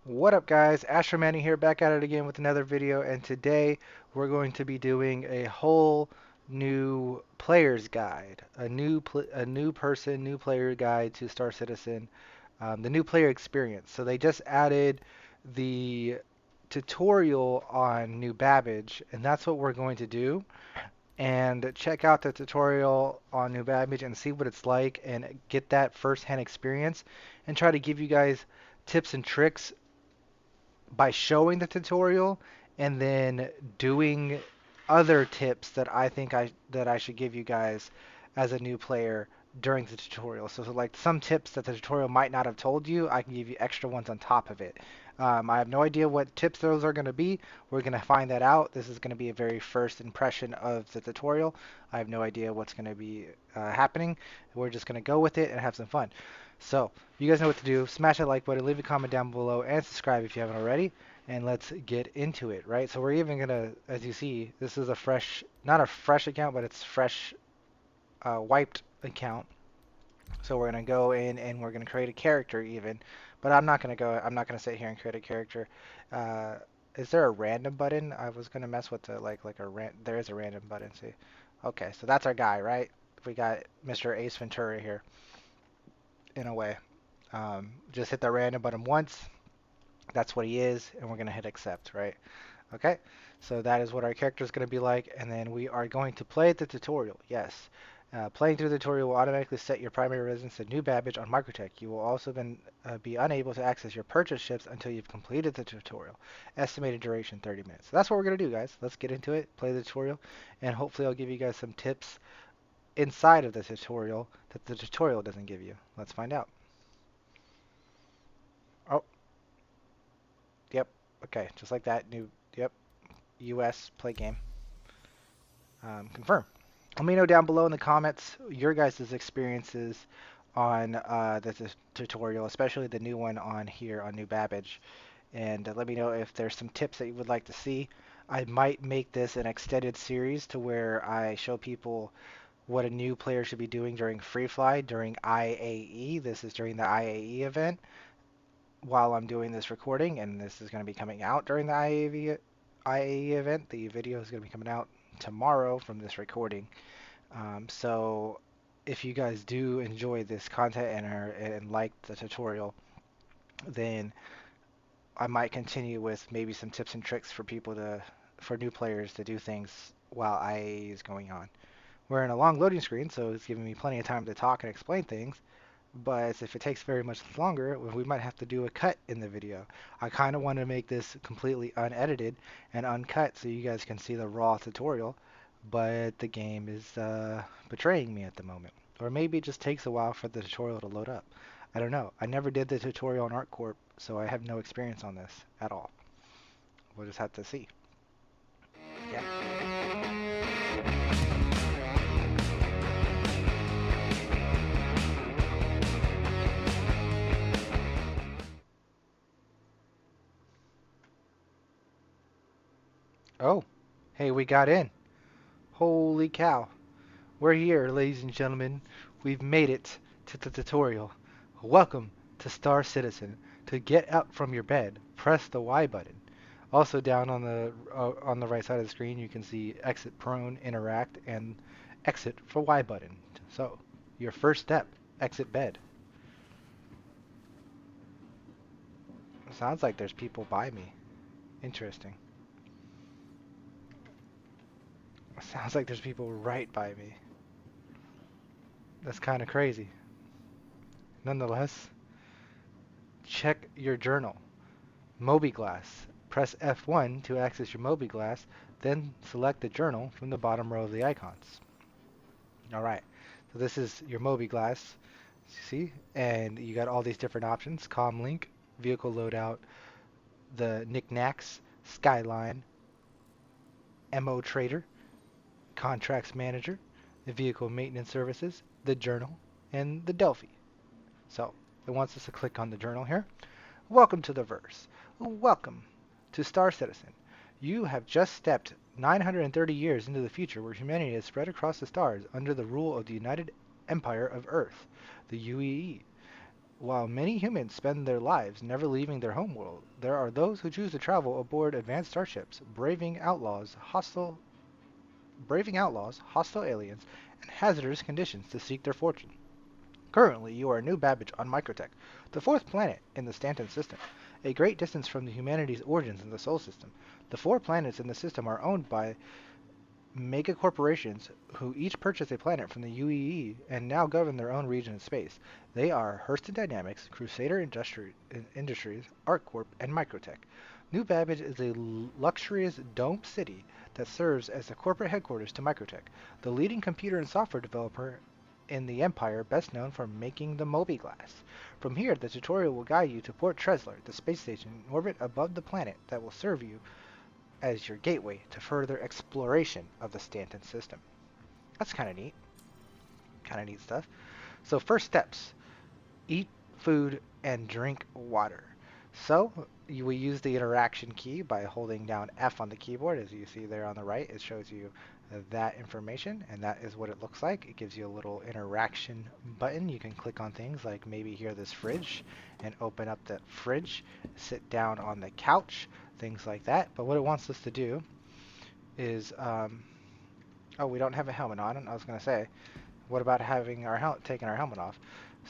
What up guys, Astro here back at it again with another video, and today we're going to be doing a whole new player's guide, a new person, new player guide to Star Citizen, the new player experience. So they just added the tutorial on New Babbage, and that's what we're going to do. And check out the tutorial on New Babbage and see what it's like and get that first-hand experience and try to give you guys tips and tricks by showing the tutorial and then doing other tips that I think I should give you guys as a new player during the tutorial. So like some tips that the tutorial might not have told you, I can give you extra ones on top of it. I have no idea what tips those are going to be. We're going to find that out. This is going to be a very first impression of the tutorial. I have no idea what's going to be happening. We're just going to go with it and have some fun. So, you guys know what to do. Smash that like button, leave a comment down below, and subscribe if you haven't already. And let's get into it, right? So we're even gonna, as you see, this is a fresh, not a fresh account, but it's fresh, wiped account. So we're gonna go in and we're gonna create a character even, but I'm not gonna sit here and create a character. Uh, is there a random button? I was gonna mess with the there is a random button. See, okay, so that's our guy, right? We got Mr. Ace Ventura here in a way. Just hit the random button once. That's what he is, and we're going to hit accept, right? Okay, so that is what our character is going to be like, and then we are going to play the tutorial. Yes. Playing through the tutorial will automatically set your primary residence to New Babbage on MicroTech. You will also be unable to access your purchase ships until you've completed the tutorial. Estimated duration 30 minutes. So that's what we're going to do, guys. Let's get into it, play the tutorial, and hopefully I'll give you guys some tips inside of the tutorial that the tutorial doesn't give you. Let's find out. Oh, yep. Okay, just like that. Yep. US play game. Confirm. Let me know down below in the comments your guys' experiences on the tutorial, especially the new one on here on New Babbage. And let me know if there's some tips that you would like to see. I might make this an extended series to where I show people what a new player should be doing during free fly during IAE. This is during the IAE event while I'm doing this recording, and this is going to be coming out during the IAE event. The video is going to be coming out tomorrow from this recording. So if you guys do enjoy this content and like the tutorial, then I might continue with maybe some tips and tricks for new players to do things while IAE is going on. We're in a long loading screen, so it's giving me plenty of time to talk and explain things. But if it takes very much longer, we might have to do a cut in the video. I kind of want to make this completely unedited and uncut so you guys can see the raw tutorial, but the game is betraying me at the moment. Or maybe it just takes a while for the tutorial to load up. I don't know. I never did the tutorial on ArtCorp, so I have no experience on this at all. We'll just have to see. Yeah. Oh, hey, we got in. Holy cow. We're here, ladies and gentlemen. We've made it to the tutorial. Welcome to Star Citizen. To get out from your bed, press the Y button. Also down on the right side of the screen, you can see exit prone, interact, and exit for Y button. So, your first step, exit bed. Sounds like there's people by me. Interesting. Sounds like there's people right by me. That's kind of crazy. Nonetheless, check your journal. MobiGlass. Press F1 to access your MobiGlass, then select the journal from the bottom row of the icons. Alright, so this is your MobiGlass, see? And you got all these different options: Comlink, Vehicle Loadout, the Knickknacks, Skyline, MO Trader, Contracts Manager, the Vehicle Maintenance Services, the Journal, and the Delphi. So, it wants us to click on the journal here. Welcome to the verse. Welcome to Star Citizen. You have just stepped 930 years into the future where humanity is spread across the stars under the rule of the United Empire of Earth, the UEE. While many humans spend their lives never leaving their homeworld, there are those who choose to travel aboard advanced starships, braving outlaws, hostile aliens, and hazardous conditions to seek their fortune. Currently, you are a new Babbage on MicroTech, the fourth planet in the Stanton system, a great distance from the humanity's origins in the Sol system. The four planets in the system are owned by mega corporations who each purchase a planet from the UEE and now govern their own region of space. They are Hurston Dynamics, Crusader Industries, ArcCorp, and Microtech. New Babbage is a luxurious domed city that serves as the corporate headquarters to Microtech, the leading computer and software developer in the Empire, best known for making the Moby-Glass. From here, the tutorial will guide you to Port Tresler, the space station in orbit above the planet that will serve you as your gateway to further exploration of the Stanton system. That's kind of neat. Kind of neat stuff. So first steps, eat food and drink water. So we use the interaction key by holding down F on the keyboard. As you see there on the right, it shows you that information, and that is what it looks like. It gives you a little interaction button. You can click on things like maybe here this fridge and open up the fridge, sit down on the couch, things like that. But what it wants us to do is, oh, we don't have a helmet on. I was going to say, what about having our taking our helmet off?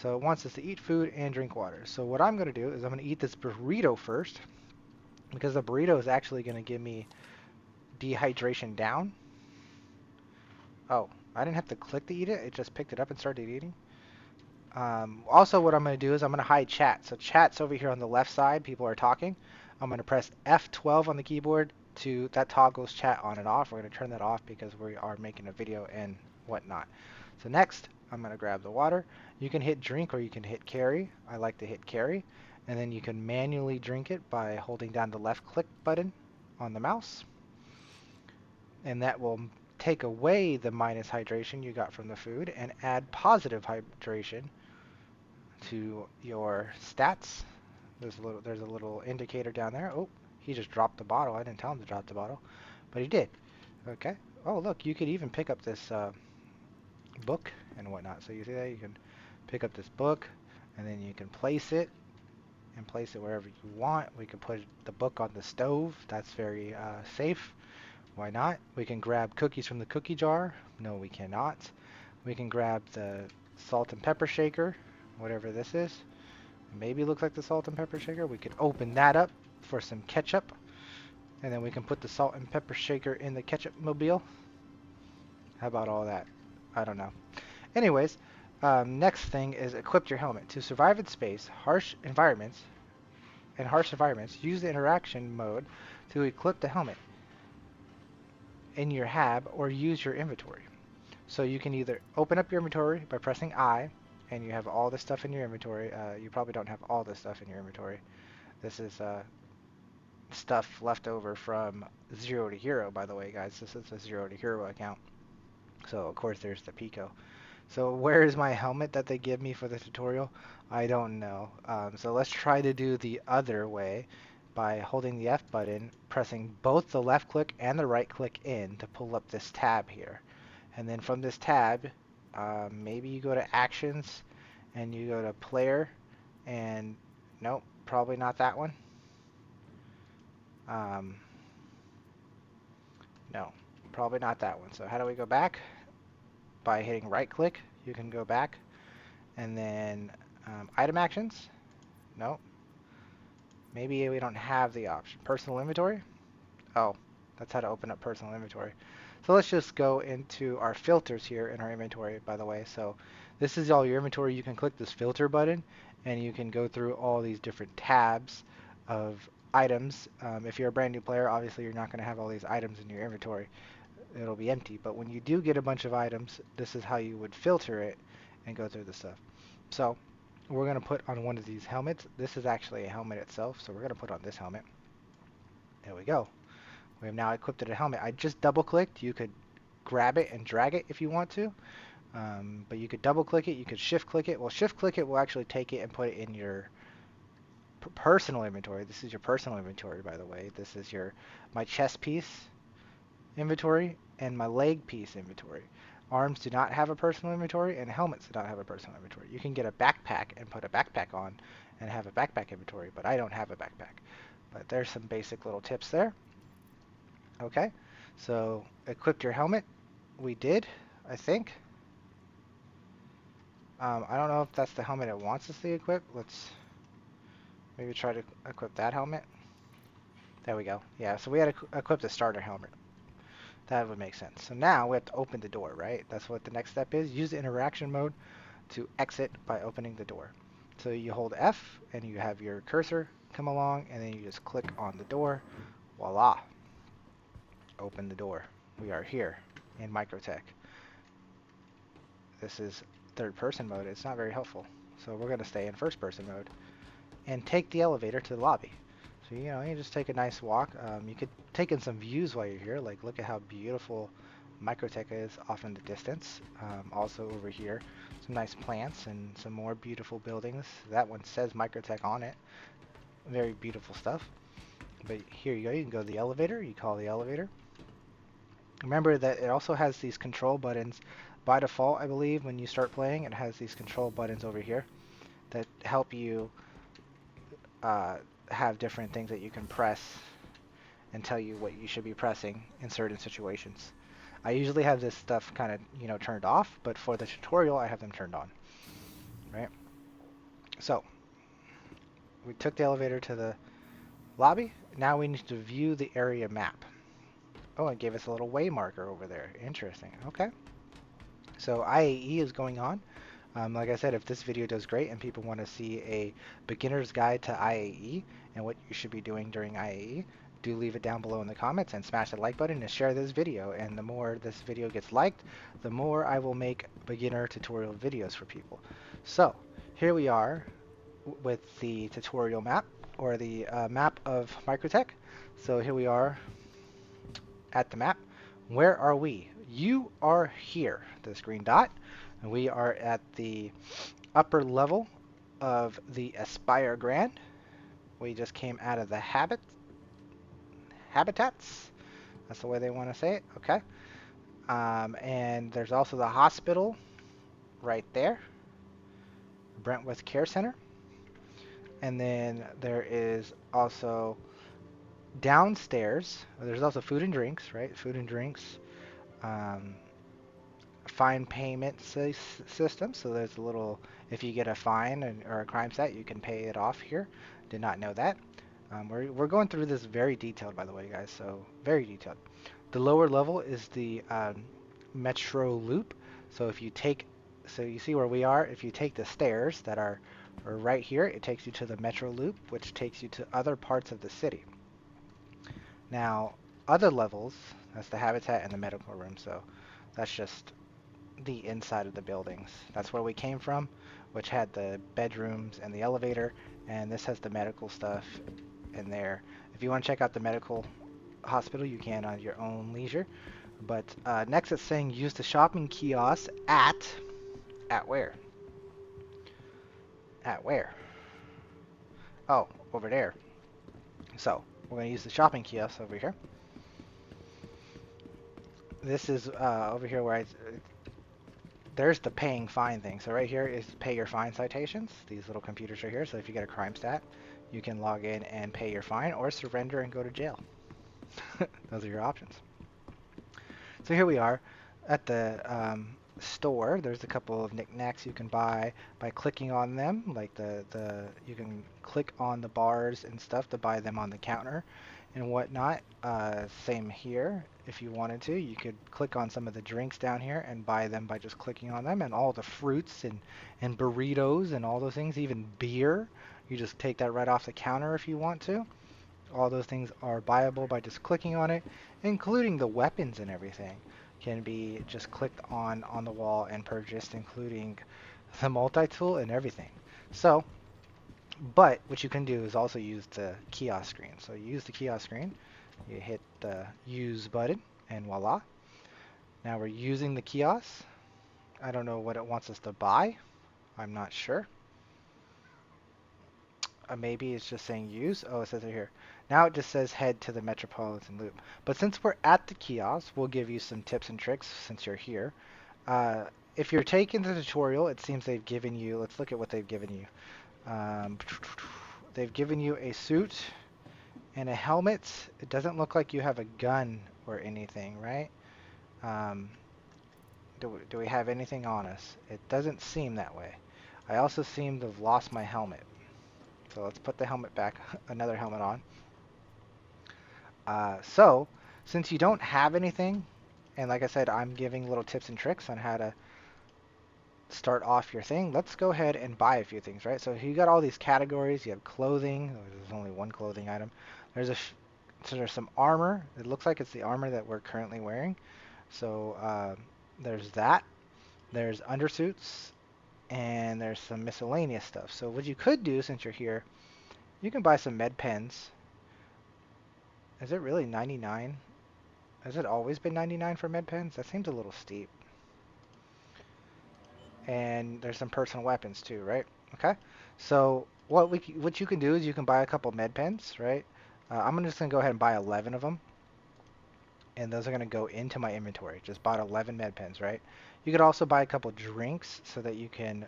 So it wants us to eat food and drink water. So what I'm going to do is I'm going to eat this burrito first, because the burrito is actually going to give me dehydration down. Oh, I didn't have to click to eat it. It just picked it up and started eating. Also, what I'm going to do is I'm going to hide chat. So chat's over here on the left side. People are talking. I'm going to press F12 on the keyboard to that toggles chat on and off. We're going to turn that off because we are making a video and whatnot. So next, I'm going to grab the water. You can hit drink or you can hit carry. I like to hit carry. And then you can manually drink it by holding down the left click button on the mouse. And that will take away the minus hydration you got from the food and add positive hydration to your stats. There's a little indicator down there. Oh, he just dropped the bottle. I didn't tell him to drop the bottle, but he did. Okay. Oh, look, you could even pick up this book and whatnot. So you see that? You can pick up this book, and then you can place it wherever you want. We can put the book on the stove. That's very safe. Why not? We can grab cookies from the cookie jar. No, we cannot. We can grab the salt and pepper shaker, whatever this is. Maybe it looks like the salt and pepper shaker. We could open that up for some ketchup. And then we can put the salt and pepper shaker in the ketchup mobile. How about all that? I don't know. Anyways, next thing is equip your helmet. To survive in space, harsh environments, use the interaction mode to equip the helmet in your hab or use your inventory. So you can either open up your inventory by pressing I, and you have all this stuff in your inventory. You probably don't have all this stuff in your inventory. This is stuff left over from 0 to Hero, by the way, guys. This is a 0 to Hero account. So, of course, there's the Pico. So where is my helmet that they give me for the tutorial? I don't know. So let's try to do the other way by holding the F button, pressing both the left click and the right click in to pull up this tab here. And then from this tab, maybe you go to Actions and you go to Player, and nope, probably not that one. No, probably not that one. So how do we go back? By hitting right click, you can go back, and then item actions. Nope. Maybe we don't have the option. Personal inventory. Oh, that's how to open up personal inventory. So let's just go into our filters here in our inventory, by the way. So this is all your inventory. You can click this filter button, and you can go through all these different tabs of items. If you're a brand new player, obviously you're not going to have all these items in your inventory. It'll be empty. But when you do get a bunch of items, this is how you would filter it and go through the stuff. So we're going to put on one of these helmets. This is actually a helmet itself, so we're going to put on this helmet. There we go. We have now equipped it a helmet. I just double clicked. You could grab it and drag it if you want to. But you could double click it. You could shift click it. Well, shift click it will actually take it and put it in your personal inventory. This is your personal inventory, by the way. This is my chest piece inventory and my leg piece inventory. Arms do not have a personal inventory, and helmets do not have a personal inventory. You can get a backpack and put a backpack on and have a backpack inventory, but I don't have a backpack. But there's some basic little tips there. Okay, so equip your helmet. We did, I think. I don't know if that's the helmet it wants us to equip. Let's maybe try to equip that helmet. There we go. Yeah, so we had to equip the starter helmet. That would make sense. So now we have to open the door, right? That's what the next step is. Use the interaction mode to exit by opening the door. So you hold F and you have your cursor come along and then you just click on the door. Voila. Open the door. We are here in MicroTech. This is third person mode. It's not very helpful. So we're going to stay in first person mode and take the elevator to the lobby. So, you know, you just take a nice walk. You could take in some views while you're here. Like, look at how beautiful MicroTech is off in the distance. Also over here, some nice plants and some more beautiful buildings. That one says MicroTech on it. Very beautiful stuff. But here you go. You can go to the elevator. You call the elevator. Remember that it also has these control buttons. By default, I believe, when you start playing, it has these control buttons over here that help you have different things that you can press and tell you what you should be pressing in certain situations. I usually have this stuff kind of, you know, turned off, but for the tutorial, I have them turned on, right? So, we took the elevator to the lobby. Now we need to view the area map. Oh, it gave us a little way marker over there. Interesting. Okay. So IAE is going on. Like I said, if this video does great and people want to see a beginner's guide to IAE and what you should be doing during IAE, do leave it down below in the comments and smash the like button and share this video. And the more this video gets liked, the more I will make beginner tutorial videos for people. So here we are with the tutorial map, or the map of MicroTech. So here we are at the map. Where are we? You are here, this green dot, and we are at the upper level of the Aspire Grand. We just came out of the habitats. That's the way they want to say it. Okay. And there's also the hospital right there, Brentwood Care Center. And then there is also downstairs, there's also food and drinks, right? Food and drinks. Fine payment system. So there's a little, if you get a fine or a crime stat, you can pay it off here. Did not know that. We're going through this very detailed, by the way, guys. So very detailed. The lower level is the metro loop. So if you take, so you see where we are. If you take the stairs that are right here, it takes you to the metro loop, which takes you to other parts of the city. Now, other levels, that's the habitat and the medical room. So that's just the inside of the buildings. That's where we came from, which had the bedrooms and the elevator, and this has the medical stuff in there. If you want to check out the medical hospital, you can on your own leisure. But next it's saying use the shopping kiosk at where? At where? Oh, over there. So we're going to use the shopping kiosk over here. This is over here where there's the paying fine thing. So right here is pay your fine citations. These little computers are here. So if you get a crime stat, you can log in and pay your fine or surrender and go to jail. Those are your options. So here we are at the store. There's a couple of knickknacks you can buy by clicking on them. Like you can click on the bars and stuff to buy them on the counter and whatnot. Same here. If you wanted to, you could click on some of the drinks down here and buy them by just clicking on them, and all the fruits and burritos and all those things, even beer. You just take that right off the counter if you want to. All those things are buyable by just clicking on it, including the weapons and everything can be just clicked on the wall and purchased, including the multi-tool and everything. So, but what you can do is also use the kiosk screen. So you use the kiosk screen, you hit the use button, and voila. Now we're using the kiosk. I don't know what it wants us to buy. I'm not sure. Maybe it's just saying use. Oh, it says it here. Now it just says head to the Metropolitan Loop. But since we're at the kiosk, we'll give you some tips and tricks since you're here. If you're taking the tutorial, it seems they've given you, let's look at what they've given you. Um, they've given you a suit and a helmet. It doesn't look like you have a gun or anything, right? Um, do we have anything on us? It doesn't seem that way. I also seem to have lost my helmet. So let's put the helmet back, another helmet on. So, since you don't have anything, and like I said, I'm giving little tips and tricks on how to start off your thing, let's go ahead and buy a few things, right? So you got all these categories. You have clothing. There's only one clothing item. There's so there's some armor. It looks like it's the armor that we're currently wearing. So there's that. There's undersuits, and there's some miscellaneous stuff. So what you could do, since you're here, you can buy some med pens. Is it really 99? Has it always been 99 for med pens? That seems a little steep. And there's some personal weapons too, right? Okay. So what you can do is you can buy a couple med pens, right? I'm just gonna go ahead and buy 11 of them, and those are gonna go into my inventory. Just bought 11 med pens, right? You could also buy a couple drinks so that you can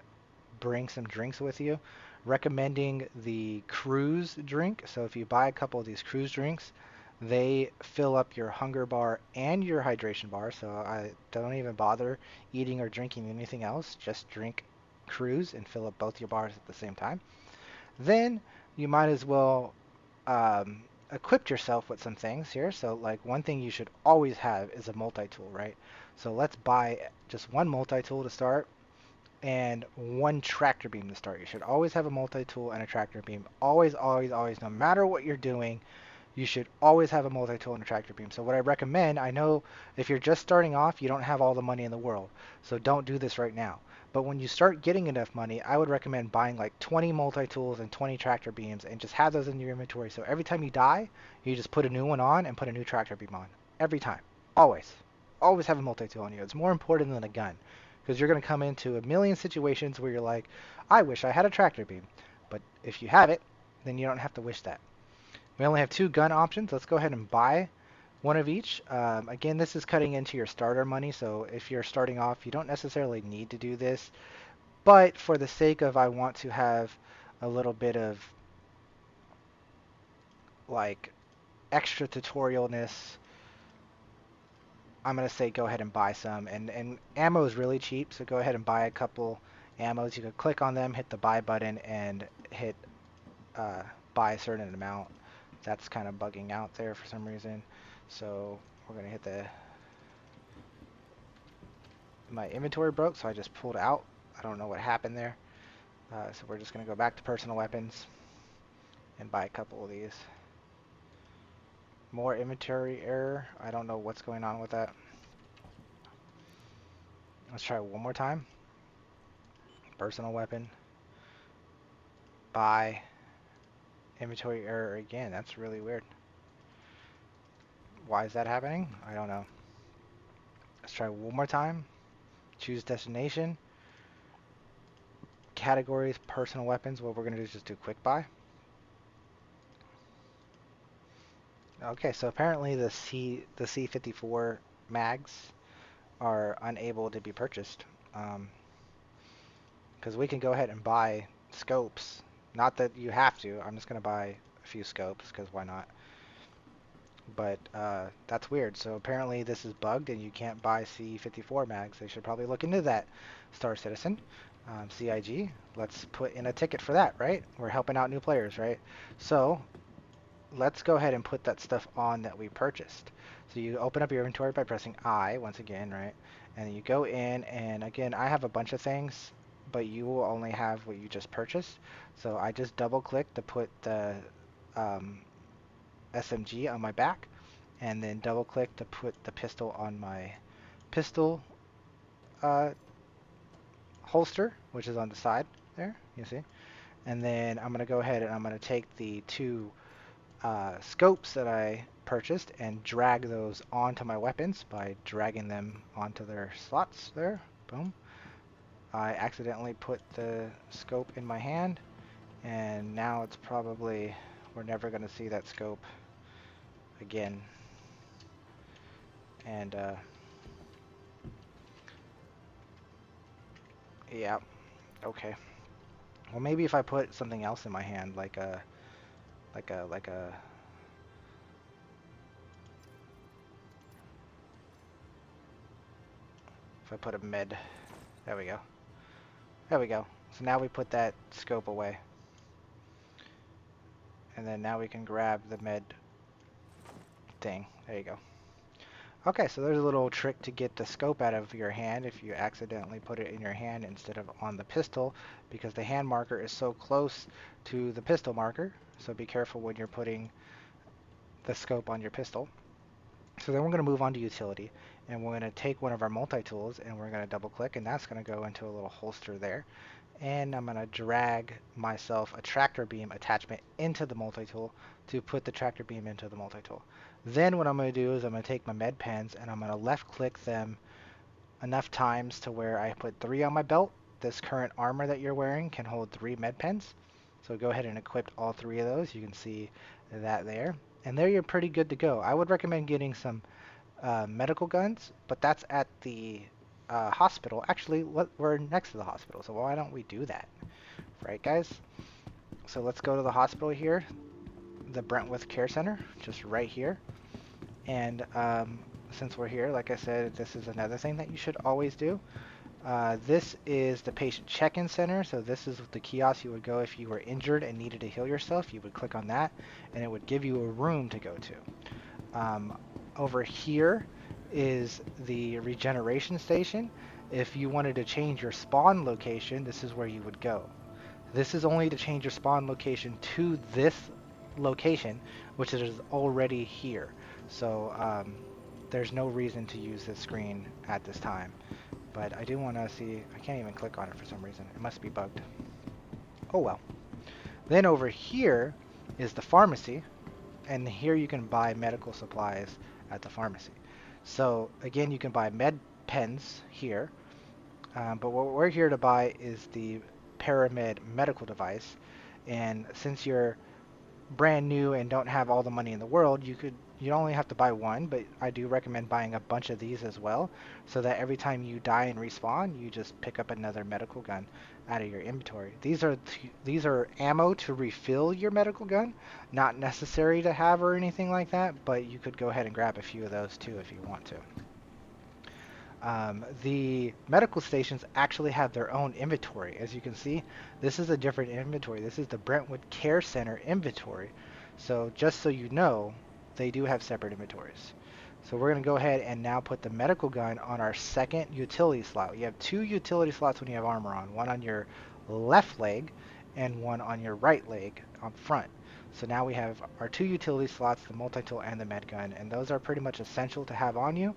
bring some drinks with you. Recommending the cruise drink. So if you buy a couple of these cruise drinks, they fill up your hunger bar and your hydration bar. So I don't even bother eating or drinking anything else. Just drink cruise and fill up both your bars at the same time. Then you might as well equip yourself with some things here. So like one thing you should always have is a multi-tool, right? So let's buy just one multi-tool to start and one tractor beam to start. You should always have a multi-tool and a tractor beam. Always, always, always, no matter what you're doing, you should always have a multi-tool and a tractor beam. So what I recommend, I know if you're just starting off, you don't have all the money in the world, so don't do this right now. But when you start getting enough money, I would recommend buying like 20 multi-tools and 20 tractor beams and just have those in your inventory. So every time you die, you just put a new one on and put a new tractor beam on. Every time. Always. Always have a multi-tool on you. It's more important than a gun. Because you're going to come into a million situations where you're like, I wish I had a tractor beam. But if you have it, then you don't have to wish that. We only have two gun options. Let's go ahead and buy one of each. Again, this is cutting into your starter money, so if you're starting off, you don't necessarily need to do this. But for the sake of I want to have a little bit of like extra tutorialness, I'm going to say go ahead and buy some. And ammo is really cheap, so go ahead and buy a couple ammos. You can click on them, hit the buy button, and hit buy a certain amount. That's kind of bugging out there for some reason. So we're going to hit my inventory broke, so I just pulled out. I don't know what happened there. So we're just going to go back to personal weapons and buy a couple of these. More inventory error. I don't know what's going on with that. Let's try one more time. Personal weapon. Buy. Inventory error again. That's really weird. Why is that happening? I don't know. Let's try one more time. Choose destination. Categories, personal weapons. What we're going to do is just do quick buy. Okay, so apparently the C54 mags are unable to be purchased. Because we can go ahead and buy scopes. Not that you have to. I'm just going to buy a few scopes because why not? But that's weird. So apparently this is bugged and you can't buy C54 mags. They should probably look into that, Star Citizen. CIG, let's put in a ticket for that, right? We're helping out new players, right? So let's go ahead and put that stuff on that we purchased. So you open up your inventory by pressing I once again, right? And you go in, and again, I have a bunch of things, but you will only have what you just purchased. So I just double click to put the SMG on my back, and then double click to put the pistol on my pistol uh, holster, which is on the side there, you see. And then I'm going to go ahead and I'm going to take the two scopes that I purchased and drag those onto my weapons by dragging them onto their slots there. Boom. I accidentally put the scope in my hand, and now it's probably, we're never going to see that scope again. And Yeah. Okay. Well, maybe if I put something else in my hand, like a. If I put a med. There we go. There we go. So now we put that scope away. And then now we can grab the med thing. There you go. Okay, so there's a little trick to get the scope out of your hand if you accidentally put it in your hand instead of on the pistol, because the hand marker is so close to the pistol marker. So be careful when you're putting the scope on your pistol. So then we're going to move on to utility, and we're going to take one of our multi-tools and we're going to double click, and that's going to go into a little holster there. And I'm going to drag myself a tractor beam attachment into the multi-tool to put the tractor beam into the multi-tool. Then what I'm going to do is I'm going to take my med pens and I'm going to left click them enough times to where I put 3 on my belt. This current armor that you're wearing can hold 3 med pens. So go ahead and equip all 3 of those. You can see that there. And there you're pretty good to go. I would recommend getting some medical guns, but that's at the hospital. Actually, we're next to the hospital, so why don't we do that? Right, guys? So let's go to the hospital here, the Brentwood Care Center, just right here. And since we're here, like I said, this is another thing that you should always do. This is the patient check-in center, so this is the kiosk you would go if you were injured and needed to heal yourself. You would click on that, and it would give you a room to go to. Over here is the regeneration station. If you wanted to change your spawn location, this is where you would go. This is only to change your spawn location to this location, which is already here. So there's no reason to use this screen at this time. But I do want to see, I can't even click on it for some reason. It must be bugged. Oh well. Then over here is the pharmacy, and here you can buy medical supplies at the pharmacy. So again, you can buy med pens here, but what we're here to buy is the Paramed medical device. And since you're brand new and don't have all the money in the world, you only have to buy one, but I do recommend buying a bunch of these as well, so that every time you die and respawn, you just pick up another medical gun out of your inventory. These are ammo to refill your medical gun, not necessary to have or anything like that, but you could go ahead and grab a few of those too if you want to. The medical stations actually have their own inventory. As you can see, this is a different inventory. This is the Brentwood Care Center inventory. So just so you know, they do have separate inventories. So we're going to go ahead and now put the medical gun on our second utility slot. You have 2 utility slots when you have armor on. One on your left leg and one on your right leg on front. So now we have our 2 utility slots, the multi-tool and the med gun, and those are pretty much essential to have on you.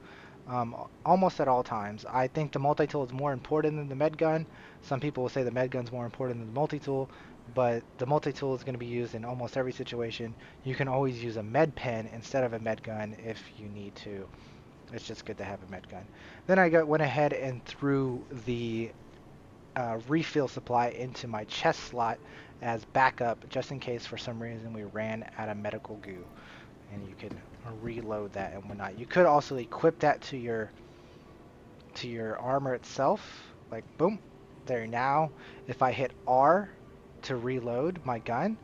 Almost at all times. I think the multi-tool is more important than the med gun. Some people will say the med gun is more important than the multi-tool, but the multi-tool is going to be used in almost every situation. You can always use a med pen instead of a med gun if you need to. It's just good to have a med gun. Then I went ahead and threw the refill supply into my chest slot as backup, just in case for some reason we ran out of medical goo. And you can reload that and whatnot. You could also equip that to your armor itself, like boom, there. Now if I hit R to reload my gun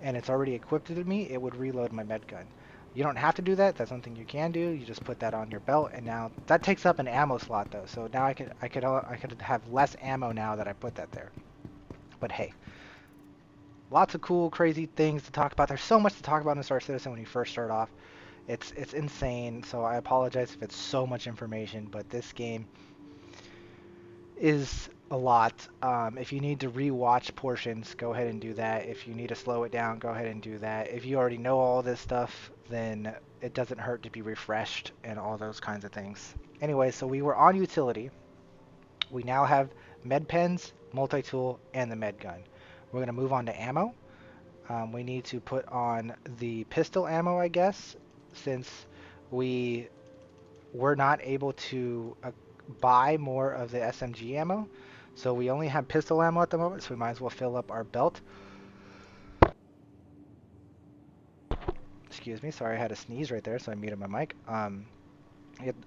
and it's already equipped to me, it would reload my med gun. You don't have to do that. That's something you can do. You just put that on your belt, and now that takes up an ammo slot though. So now I could have less ammo now that I put that there. But hey, lots of cool, crazy things to talk about. There's so much to talk about in Star Citizen when you first start off. It's insane, so I apologize if it's so much information, but this game is a lot. If you need to re-watch portions, go ahead and do that. If you need to slow it down, go ahead and do that. If you already know all this stuff, then it doesn't hurt to be refreshed and all those kinds of things. Anyway, so we were on utility. We now have med pens, multi-tool, and the med gun. We're going to move on to ammo. We need to put on the pistol ammo, I guess, since we were not able to buy more of the SMG ammo. So we only have pistol ammo at the moment, so we might as well fill up our belt. Excuse me, sorry, I had a sneeze right there, so I muted my mic.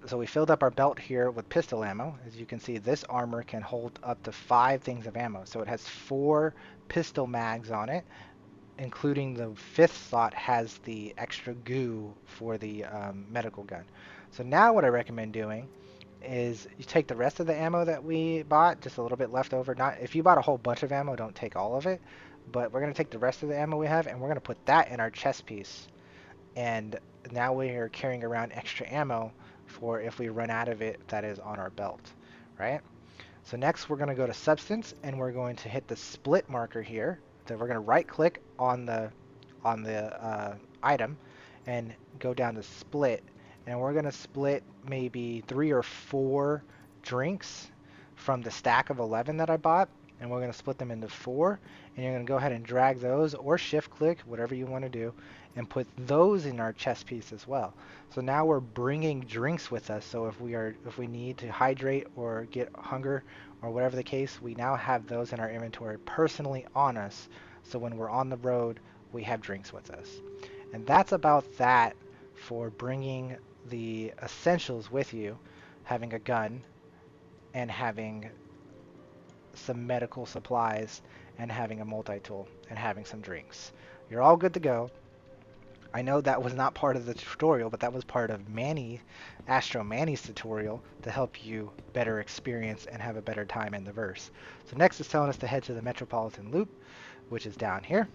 So we filled up our belt here with pistol ammo. As you can see, this armor can hold up to 5 things of ammo. So it has 4 pistol mags on it, including the 5th slot has the extra goo for the medical gun. So now what I recommend doing is you take the rest of the ammo that we bought, just a little bit left over. Not if you bought a whole bunch of ammo, don't take all of it, but we're going to take the rest of the ammo we have and we're going to put that in our chest piece. And now we are carrying around extra ammo for if we run out of it that is on our belt, right? So next we're going to go to substance and we're going to hit the split marker here. So we're going to right click on the item and go down to split, and we're going to split maybe 3 or 4 drinks from the stack of 11 that I bought, and we're going to split them into 4, and you're going to go ahead and drag those or shift click, whatever you want to do, and put those in our chest piece as well. So now we're bringing drinks with us, so if we need to hydrate or get hunger or whatever the case, we now have those in our inventory personally on us, so when we're on the road we have drinks with us. And that's about that for bringing the essentials with you, having a gun and having some medical supplies and having a multi-tool and having some drinks. You're all good to go. I know that was not part of the tutorial, but that was part of Astro Manny's tutorial to help you better experience and have a better time in the verse. So next is telling us to head to the Metropolitan Loop, which is down here,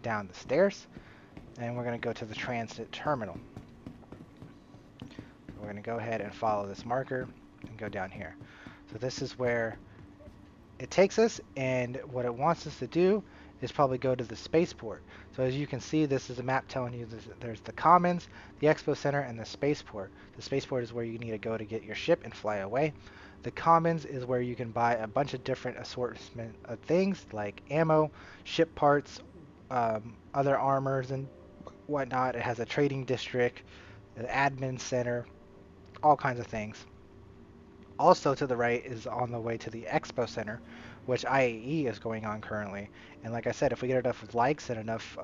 down the stairs, and we're going to go to the transit terminal. We're going to go ahead and follow this marker and go down here. So this is where it takes us, and what it wants us to do is probably go to the spaceport. So as you can see, this is a map telling you there's the Commons, the Expo Center, and the spaceport. The spaceport is where you need to go to get your ship and fly away. The Commons is where you can buy a bunch of different assortment of things like ammo, ship parts, other armors and whatnot. It has a trading district, an admin center, all kinds of things. Also to the right is on the way to the Expo Center, which IAE is going on currently. And like I said, if we get enough likes and enough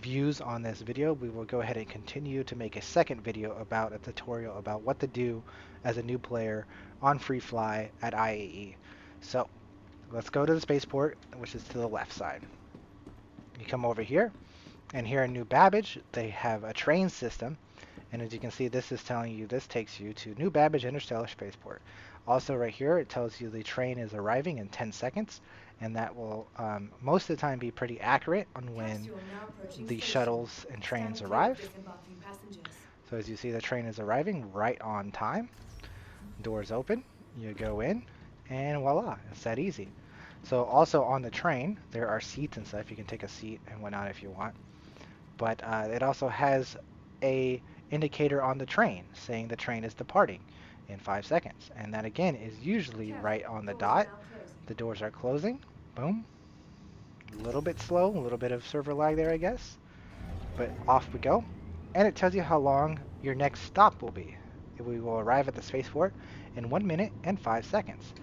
views on this video, we will go ahead and continue to make a second video about a tutorial about what to do as a new player on Free Fly at IAE. So let's go to the spaceport, which is to the left side. You come over here, and here in New Babbage, they have a train system. And as you can see, this is telling you this takes you to New Babbage Interstellar Spaceport. Also right here, it tells you the train is arriving in 10 seconds, and that will most of the time be pretty accurate on when the shuttles and trains arrive. So as you see, the train is arriving right on time. Doors open, you go in, and voila, it's that easy. So also on the train, there are seats and stuff. You can take a seat and whatnot if you want. But it also has a indicator on the train saying the train is departing in 5 seconds, and that again is usually right on the dot. The doors are closing. Boom. A little bit slow, a little bit of server lag there, I guess, but off we go. And it tells you how long your next stop will be. We will arrive at the spaceport in 1 minute and 5 seconds.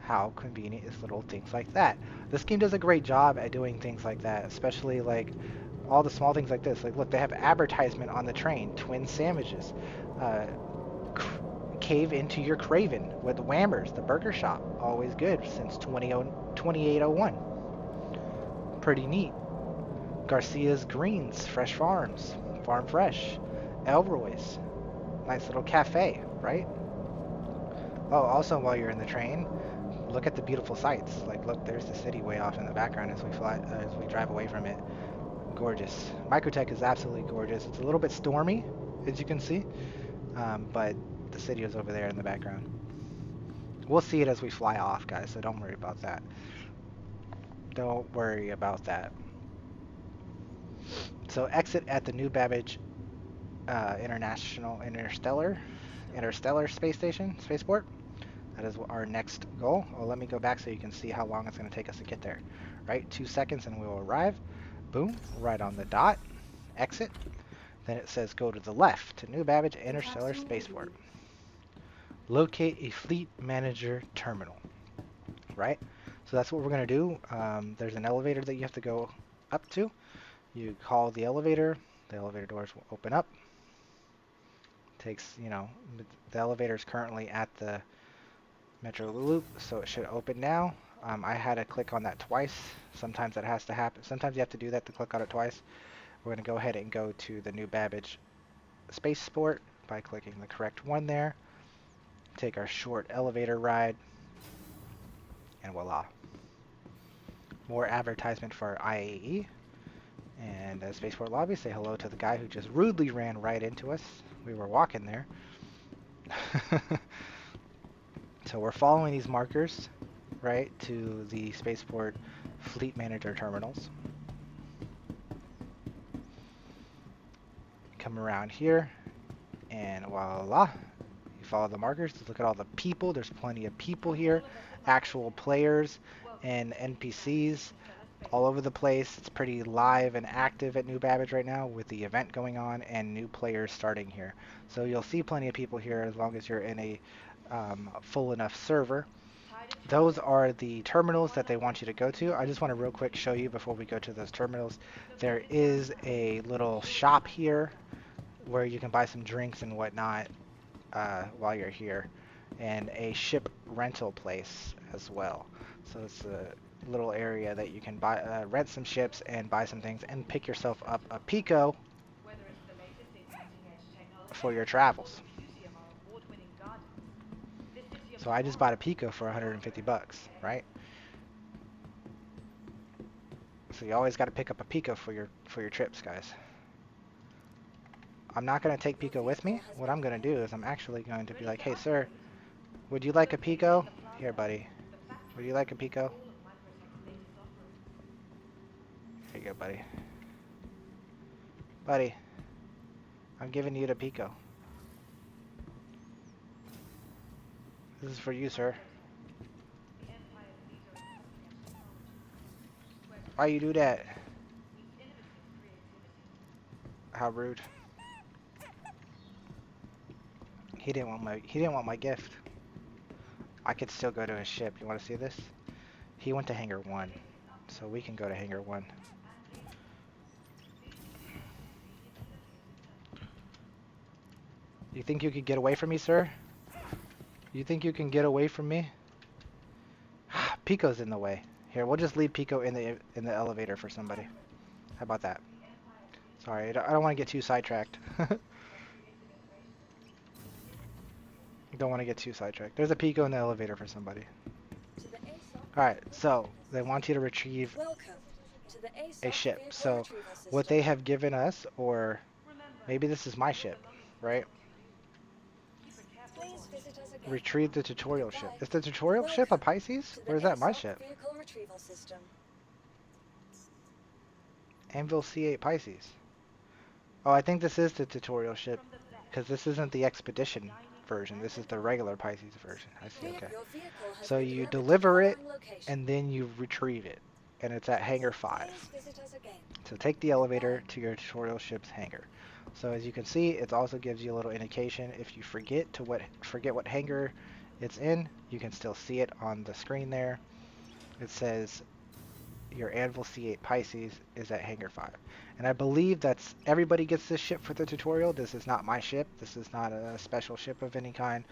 How convenient is little things like that? This game does a great job at doing things like that, especially like all the small things like this. Like, look, they have advertisement on the train, twin sandwiches, cave into your craven with Whammers, the burger shop, always good since 2801. Pretty neat. Garcia's Greens, Fresh Farms, Farm Fresh, Elroy's, nice little cafe, right? Oh, also while you're in the train, look at the beautiful sights. Like, look, there's the city way off in the background as we drive away from it. Gorgeous. MicroTech is absolutely gorgeous. It's a little bit stormy, as you can see, but the city is over there in the background. We'll see it as we fly off, guys, so don't worry about that. Don't worry about that. So exit at the New Babbage Interstellar Spaceport. That is our next goal. Well, let me go back so you can see how long it's going to take us to get there. Right, 2 seconds and we will arrive. Boom, right on the dot. Exit. Then it says go to the left to New Babbage Interstellar Spaceport. Locate a fleet manager terminal. Right? So that's what we're going to do. There's an elevator that you have to go up to. You call the elevator doors will open up. Takes, you know, the elevator is currently at the Metro Loop, so it should open now. I had to click on that twice. Sometimes that has to happen. Sometimes you have to do that to click on it twice. We're going to go ahead and go to the New Babbage Spaceport by clicking the correct one there. Take our short elevator ride, and voila. More advertisement for our IAE. And Spaceport Lobby, say hello to the guy who just rudely ran right into us. We were walking there. So we're following these markers, right, to the Spaceport Fleet Manager terminals. Come around here, and voila. You follow the markers. Look at all the people. There's plenty of people here. Actual players and NPCs all over the place. It's pretty live and active at New Babbage right now with the event going on and new players starting here. So you'll see plenty of people here as long as you're in a full enough server. Those are the terminals that they want you to go to. I just want to real quick show you before we go to those terminals. There is a little shop here where you can buy some drinks and whatnot while you're here, and a ship rental place as well. So it's a little area that you can buy, rent some ships and buy some things and pick yourself up a Pico for your travels. So I just bought a Pico for 150 bucks, right? So you always got to pick up a Pico for your trips, guys. I'm not going to take Pico with me. What I'm going to do is I'm actually going to be like, hey, sir, would you like a Pico? Here, buddy. Would you like a Pico? Here you go, buddy. Buddy, I'm giving you the Pico. This is for you, sir. Why you do that? How rude. He didn't want my gift. I could still go to his ship. You want to see this? He went to Hangar 1. So we can go to Hangar 1. You think you could get away from me, sir? You think you can get away from me? Pico's in the way. Here, we'll just leave Pico in the elevator for somebody. How about that? Sorry, I don't want to get too sidetracked. Don't want to get too sidetracked. There's a Pico in the elevator for somebody. Alright, so they want you to retrieve a ship. So what they have given us, or maybe this is my ship, right? Retrieve the tutorial ship. Is the tutorial ship a Pisces? Or is that my ship? Anvil C8 Pisces. Oh, I think this is the tutorial ship, because this isn't the expedition version. This is the regular Pisces version. I see, okay. So you deliver it, and then you retrieve it, and it's at Hangar 5. So take the elevator to your tutorial ship's hangar. So as you can see, it also gives you a little indication. If you forget what hangar it's in, you can still see it on the screen there. It says your Anvil C8 Pisces is at Hangar 5. And I believe that's everybody gets this ship for the tutorial. This is not my ship. This is not a special ship of any kind.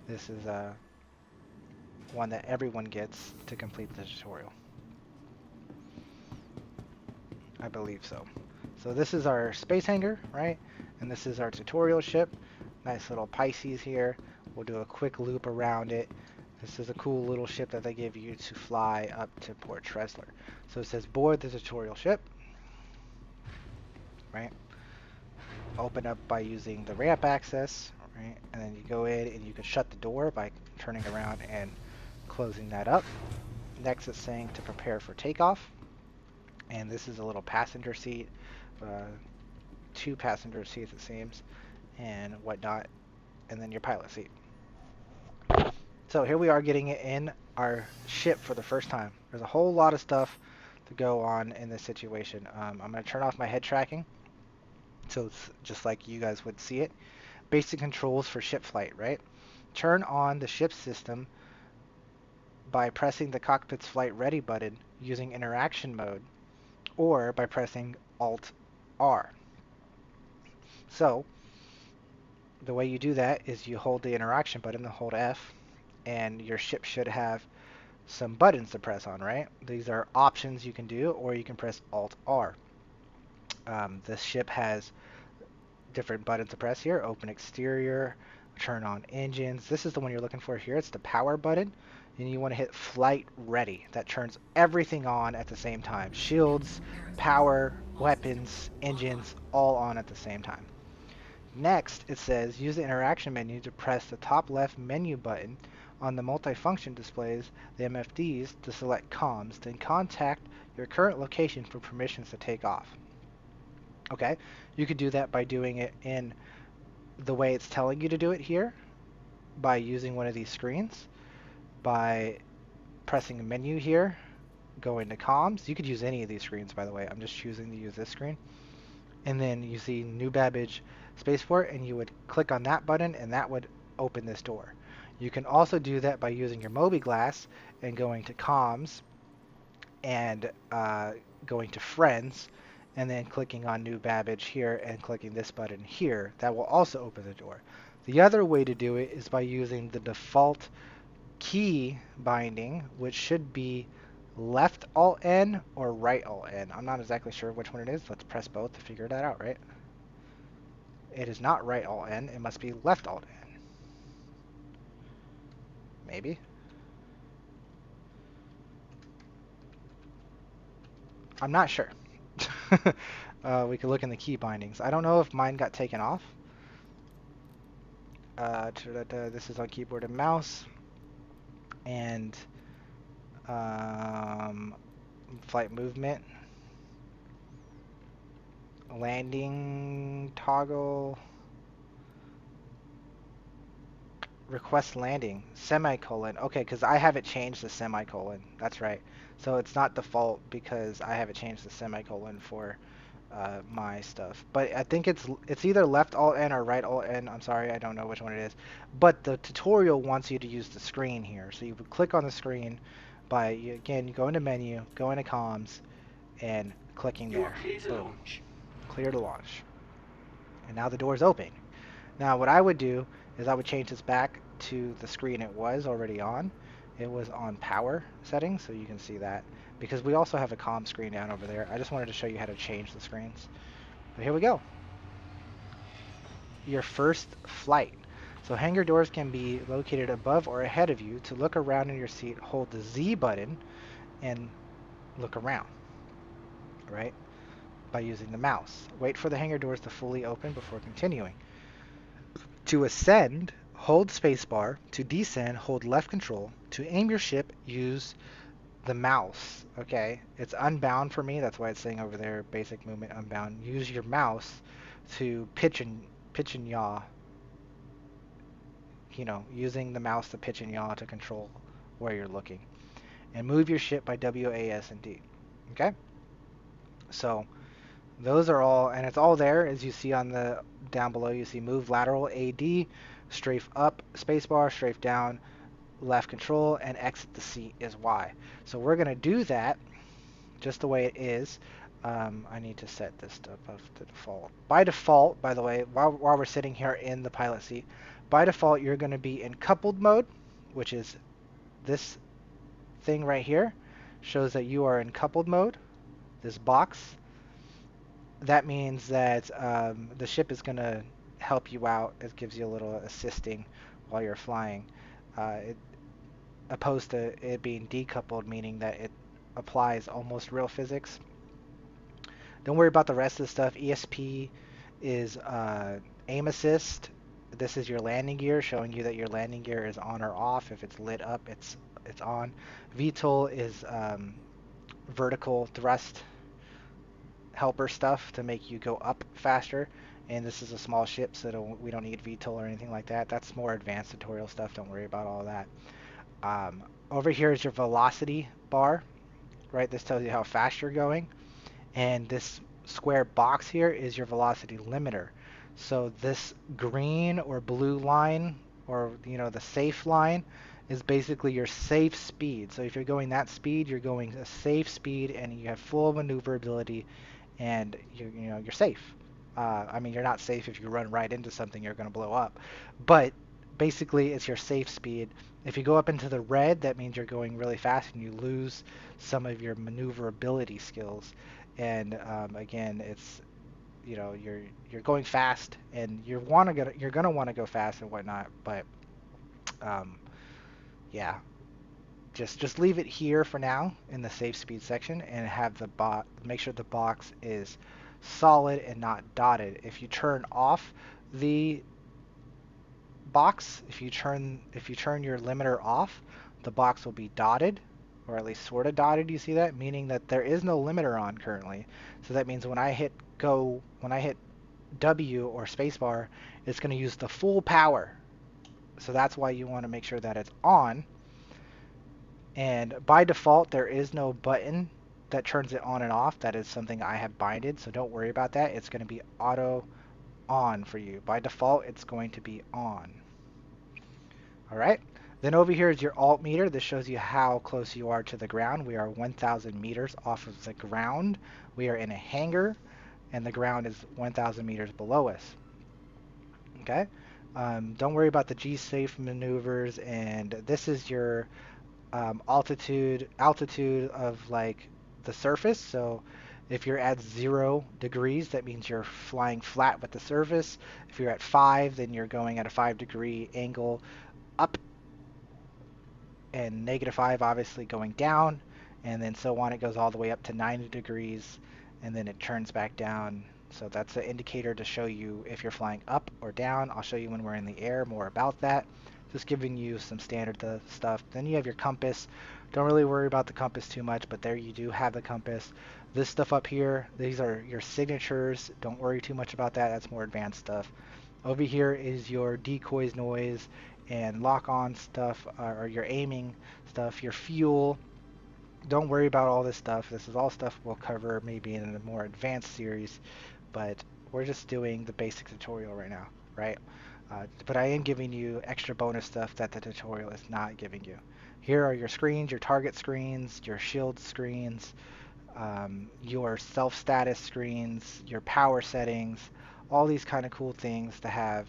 This is one that everyone gets to complete the tutorial. I believe so. So this is our space hangar, right? And this is our tutorial ship. Nice little Pisces here. We'll do a quick loop around it. This is a cool little ship that they give you to fly up to Port Tressler. So it says board the tutorial ship, right? Open up by using the ramp access, right? And then you go in and you can shut the door by turning around and closing that up. Next it's saying to prepare for takeoff. And this is a little passenger seat, 2 passenger seats it seems, and whatnot, and then your pilot seat. So here we are getting it in our ship for the first time. There's a whole lot of stuff to go on in this situation. I'm going to turn off my head tracking, so it's just like you guys would see it. Basic controls for ship flight, right? Turn on the ship system by pressing the cockpit's flight ready button using interaction mode, or by pressing Alt-R. So, the way you do that is you hold the interaction button, hold F, and your ship should have some buttons to press on, right? These are options you can do, or you can press Alt R. This ship has different buttons to press here. Open exterior, turn on engines. This is the one you're looking for here. It's the power button. And you want to hit flight ready. That turns everything on at the same time. Shields, power, weapons, engines, all on at the same time. Next, it says use the interaction menu to press the top left menu button on the multifunction displays, the MFDs, to select comms, then contact your current location for permissions to take off. Okay, you could do that by doing it in the way it's telling you to do it here, by using one of these screens, by pressing a menu here, going to comms. You could use any of these screens, by the way. I'm just choosing to use this screen. And then you see New Babbage Spaceport, and you would click on that button, and that would open this door. You can also do that by using your Mobi Glass and going to comms and going to friends, and then clicking on New Babbage here and clicking this button here. That will also open the door. The other way to do it is by using the default key binding, which should be left Alt N or right Alt N. I'm not exactly sure which one it is. Let's press both to figure that out, right? It is not right Alt N. It must be left Alt N. Maybe. I'm not sure. We could look in the key bindings. I don't know if mine got taken off. This is on keyboard and mouse. And flight movement. Landing toggle. Request landing. Semicolon. Okay, because I have it changed to semicolon. That's right. So it's not default because I have it changed to semicolon for my stuff. But I think it's either left Alt N or right Alt N. I'm sorry, I don't know which one it is. But the tutorial wants you to use the screen here. So you would click on the screen by, again, you go into menu, go into comms, and clicking there. Boom. Clear to launch. And now the door is open. Now what I would do is I would change this back to the screen it was already on. It was on power settings, so you can see that. Because we also have a comm screen down over there. I just wanted to show you how to change the screens. But here we go. Your first flight. So hangar doors can be located above or ahead of you. To look around in your seat, hold the Z button and look around, right? By using the mouse. Wait for the hangar doors to fully open before continuing. To ascend, hold spacebar. To descend, hold left control. To aim your ship, use the mouse. Okay, it's unbound for me. That's why it's saying over there, basic movement unbound. Use your mouse to pitch and yaw. You know, using the mouse to pitch and yaw to control where you're looking. And move your ship by W, A, S, and D. Okay, so those are all, and it's all there as you see on the down below. You see move lateral AD, strafe up spacebar, strafe down left control, and exit the seat is Y. So we're going to do that just the way it is. I need to set this stuff up to default. By default, by the way, while we're sitting here in the pilot seat, by default you're going to be in coupled mode, which is this thing right here. Shows that you are in coupled mode. This box. That means that the ship is going to help you out. It gives you a little assisting while you're flying. Opposed to it being decoupled, meaning that it applies almost real physics. Don't worry about the rest of the stuff. ESP is aim assist. This is your landing gear, showing you that your landing gear is on or off. If it's lit up, it's on. VTOL is vertical thrust helper stuff to make you go up faster. And this is a small ship, so we don't need VTOL or anything like that. That's more advanced tutorial stuff. Don't worry about all that. Over here is your velocity bar, right? This tells you how fast you're going. And this square box here is your velocity limiter. So this green or blue line, or the safe line, is basically your safe speed. So if you're going that speed, you're going a safe speed, and you have full maneuverability, and you're safe. I mean, you're not safe if you run right into something, you're going to blow up. But basically, it's your safe speed. If you go up into the red, that means you're going really fast and you lose some of your maneuverability skills. And again, it's you're going fast and you're gonna want to go fast and whatnot. But um, yeah, just leave it here for now in the safe speed section and have the make sure the box is solid and not dotted. If you turn off the box, if you turn your limiter off, the box will be dotted, or at least sort of dotted. You see that? Meaning that there is no limiter on currently. So that means when I hit W or spacebar, it's going to use the full power. So that's why you want to make sure that it's on. And by default, there is no button that turns it on and off. That is something I have binded, so don't worry about that. It's going to be auto on for you. By default, it's going to be on. All right. Then over here is your alt meter. This shows you how close you are to the ground. We are 1,000 meters off of the ground. We are in a hangar, and the ground is 1,000 meters below us. Okay. Don't worry about the G-safe maneuvers, and this is your altitude of like the surface. So if you're at 0 degrees, that means you're flying flat with the surface. If you're at 5, then you're going at a 5-degree angle up, and -5 obviously going down, and then so on. It goes all the way up to 90 degrees, and then it turns back down. So that's an indicator to show you if you're flying up or down. I'll show you when we're in the air more about that. Just giving you some standard stuff. Then you have your compass. Don't really worry about the compass too much, but there you do have the compass. This stuff up here, these are your signatures. Don't worry too much about that. That's more advanced stuff. Over here is your decoys noise and lock-on stuff, or your aiming stuff, your fuel. Don't worry about all this stuff. This is all stuff we'll cover maybe in a more advanced series, but we're just doing the basic tutorial right now, right? But I am giving you extra bonus stuff that the tutorial is not giving you. Here are your screens, your target screens, your shield screens, your self-status screens, your power settings, all these kind of cool things to have.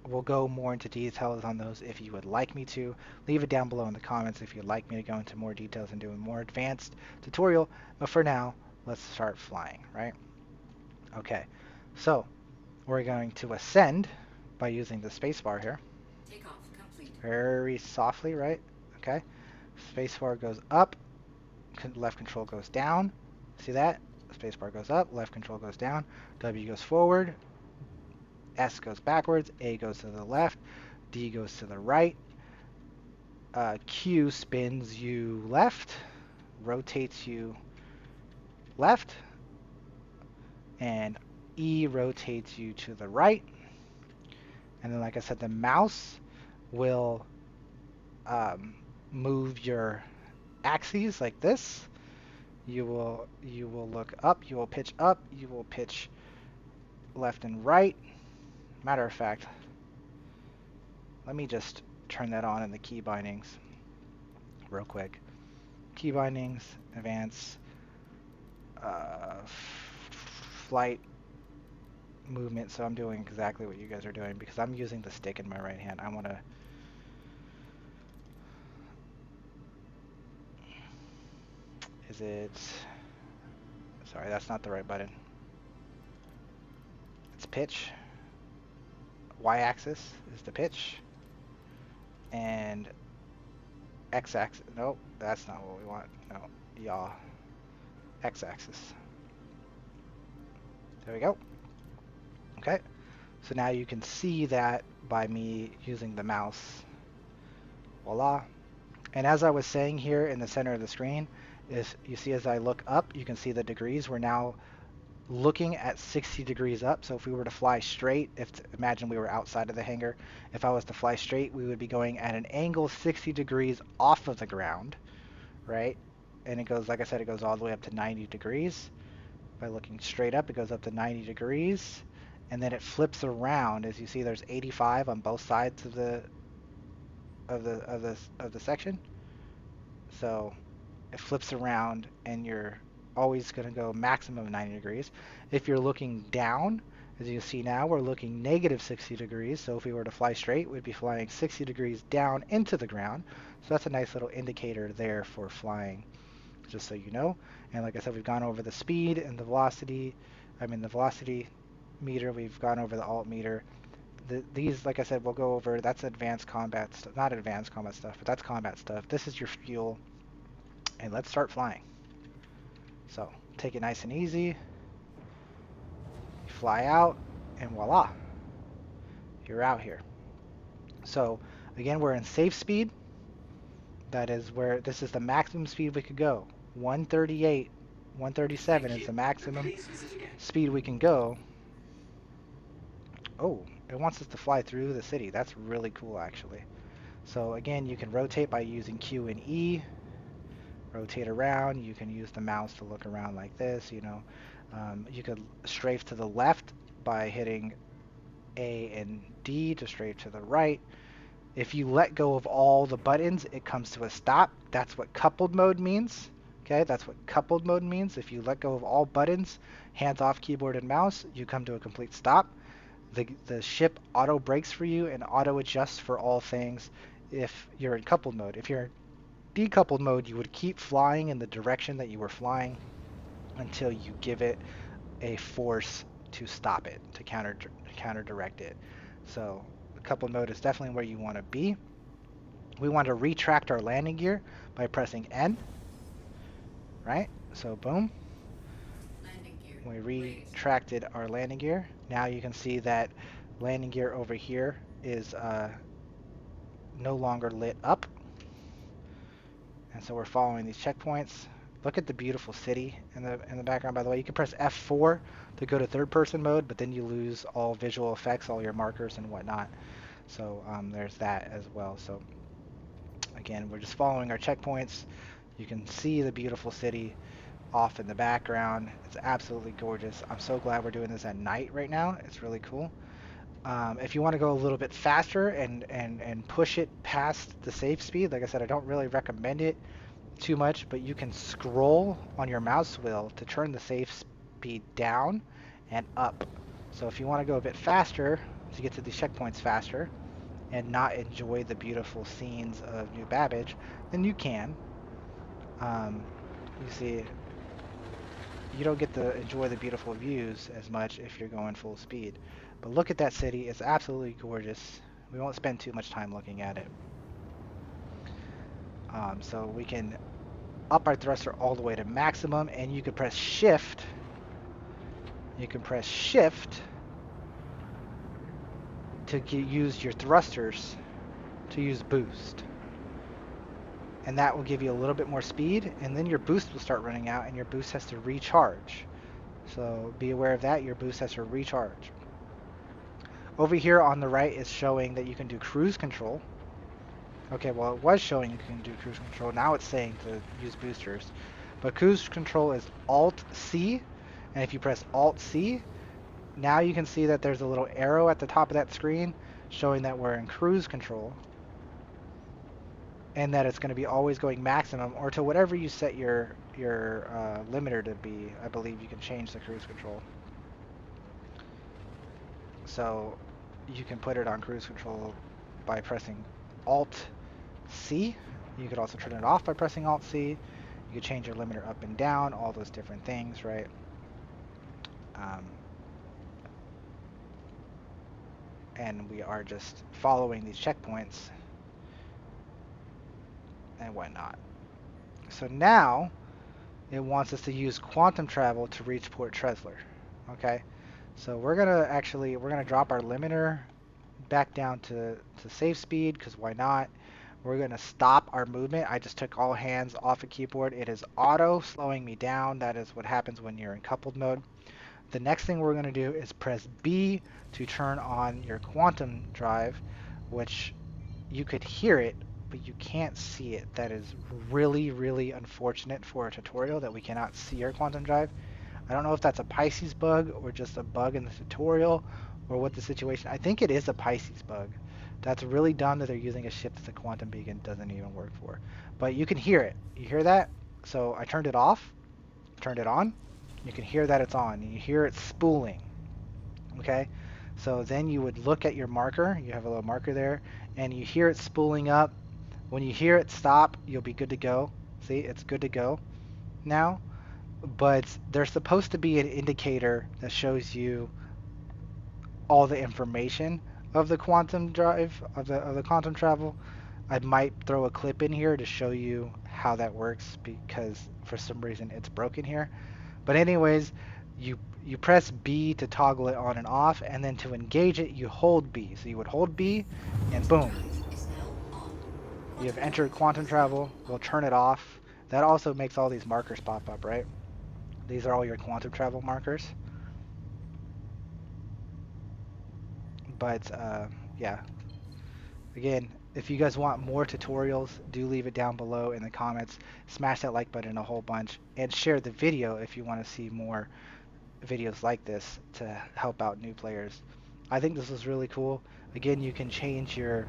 We'll go more into details on those if you would like me to. Leave it down below in the comments if you'd like me to go into more details and do a more advanced tutorial. But for now, let's start flying, right? Okay, so we're going to ascend by using the spacebar here. Takeoff complete. Very softly, right? Okay. Spacebar goes up, left control goes down. See that? Spacebar goes up, left control goes down, W goes forward, S goes backwards, A goes to the left, D goes to the right, Q spins you left, rotates you left, and E rotates you to the right. And then, like I said, the mouse will move your axes like this. You will look up, you will pitch up, you will pitch left and right. Matter of fact, let me just turn that on in the key bindings real quick. Key bindings, advance, flight movement. So I'm doing exactly what you guys are doing because I'm using the stick in my right hand. I want to sorry, that's not the right button. It's pitch. Y-axis is the pitch. And X-axis, nope, that's not what we want. No, yaw. X-axis. There we go. Okay, so now you can see that by me using the mouse. Voila. And as I was saying here in the center of the screen, is you see as I look up, you can see the degrees. We're now looking at 60 degrees up. So if we were to fly straight, imagine we were outside of the hangar, if I was to fly straight, we would be going at an angle 60 degrees off of the ground, right? And it goes, like I said, it goes all the way up to 90 degrees. By looking straight up, it goes up to 90 degrees, and then it flips around. As you see, there's 85 on both sides of the section. So it flips around, and you're always going to go maximum 90 degrees. If you're looking down, as you can see now, we're looking negative 60 degrees. So if we were to fly straight, we'd be flying 60 degrees down into the ground. So that's a nice little indicator there for flying, just so you know. And like I said, we've gone over the speed and the velocity. The velocity meter. We've gone over the altimeter. These, like I said, we'll go over. That's advanced combat stuff. Not advanced combat stuff, but that's combat stuff. This is your fuel. And let's start flying. So take it nice and easy. Fly out, and voila, you're out here. So again, we're in safe speed. That is where this is the maximum speed we could go. 138, 137 is the maximum speed we can go. Oh, it wants us to fly through the city. That's really cool, actually. So again, you can rotate by using Q and E. Rotate around. You can use the mouse to look around like this, you know. You could strafe to the left by hitting A and D to strafe to the right. If you let go of all the buttons, it comes to a stop. That's what coupled mode means. Okay, that's what coupled mode means. If you let go of all buttons, hands off keyboard and mouse, you come to a complete stop. The ship auto brakes for you and auto adjusts for all things if you're in coupled mode. If you're in decoupled mode, you would keep flying in the direction that you were flying until you give it a force to stop it, to counter direct it. So coupled mode is definitely where you want to be. We want to retract our landing gear by pressing N, right? So boom, we retracted our landing gear. Now you can see that landing gear over here is no longer lit up. And so we're following these checkpoints. Look at the beautiful city in the background, by the way. You can press F4 to go to third person mode, but then you lose all visual effects, all your markers and whatnot. So there's that as well. So again, we're just following our checkpoints. You can see the beautiful city off in the background. It's absolutely gorgeous. I'm so glad we're doing this at night right now. It's really cool. If you want to go a little bit faster and push it past the safe speed, like I said, I don't really recommend it too much, but you can scroll on your mouse wheel to turn the safe speed down and up. So if you want to go a bit faster to get to these checkpoints faster and not enjoy the beautiful scenes of New Babbage, then you can. You see, you don't get to enjoy the beautiful views as much if you're going full speed. But look at that city. It's absolutely gorgeous. We won't spend too much time looking at it. So we can up our thruster all the way to maximum, and you can press shift. You can press shift to use your thrusters to use boost. And that will give you a little bit more speed, and then your boost will start running out and your boost has to recharge. So be aware of that, your boost has to recharge. Over here on the right is showing that you can do cruise control. Okay, well it was showing you can do cruise control, now it's saying to use boosters. But cruise control is Alt-C, and if you press Alt-C, now you can see that there's a little arrow at the top of that screen showing that we're in cruise control. And that it's going to be always going maximum, or to whatever you set your limiter to be. I believe you can change the cruise control. So you can put it on cruise control by pressing Alt-C. You could also turn it off by pressing Alt-C. You could change your limiter up and down, all those different things, right? And we are just following these checkpoints and whatnot. So now it wants us to use quantum travel to reach Port Trezler. Okay, so we're gonna drop our limiter back down to safe speed, because why not? We're gonna stop our movement. I just took all hands off a keyboard. It is auto slowing me down. That is what happens when you're in coupled mode. The next thing we're gonna do is press B to turn on your quantum drive, which you could hear it, but you can't see it. That is really, really unfortunate for a tutorial that we cannot see our quantum drive. I don't know if that's a Pisces bug or just a bug in the tutorial or what the situation. I think it is a Pisces bug. That's really dumb that they're using a ship that the quantum beacon doesn't even work for. But you can hear it. You hear that? So I turned it off. turned it on. You can hear that it's on. And you hear it spooling. Okay, so then you would look at your marker. You have a little marker there, and you hear it spooling up. When you hear it stop, you'll be good to go. See, it's good to go now. But there's supposed to be an indicator that shows you all the information of the quantum drive of the quantum travel. I might throw a clip in here to show you how that works because for some reason it's broken here. But anyways, you press B to toggle it on and off, and then to engage it you hold B. So you would hold B and boom. You have entered quantum travel. We'll turn it off. That also makes all these markers pop up, right? These are all your quantum travel markers. But yeah, again, if you guys want more tutorials, do leave it down below in the comments. Smash that like button a whole bunch and share the video if you want to see more videos like this to help out new players. I think this is really cool. Again, you can change your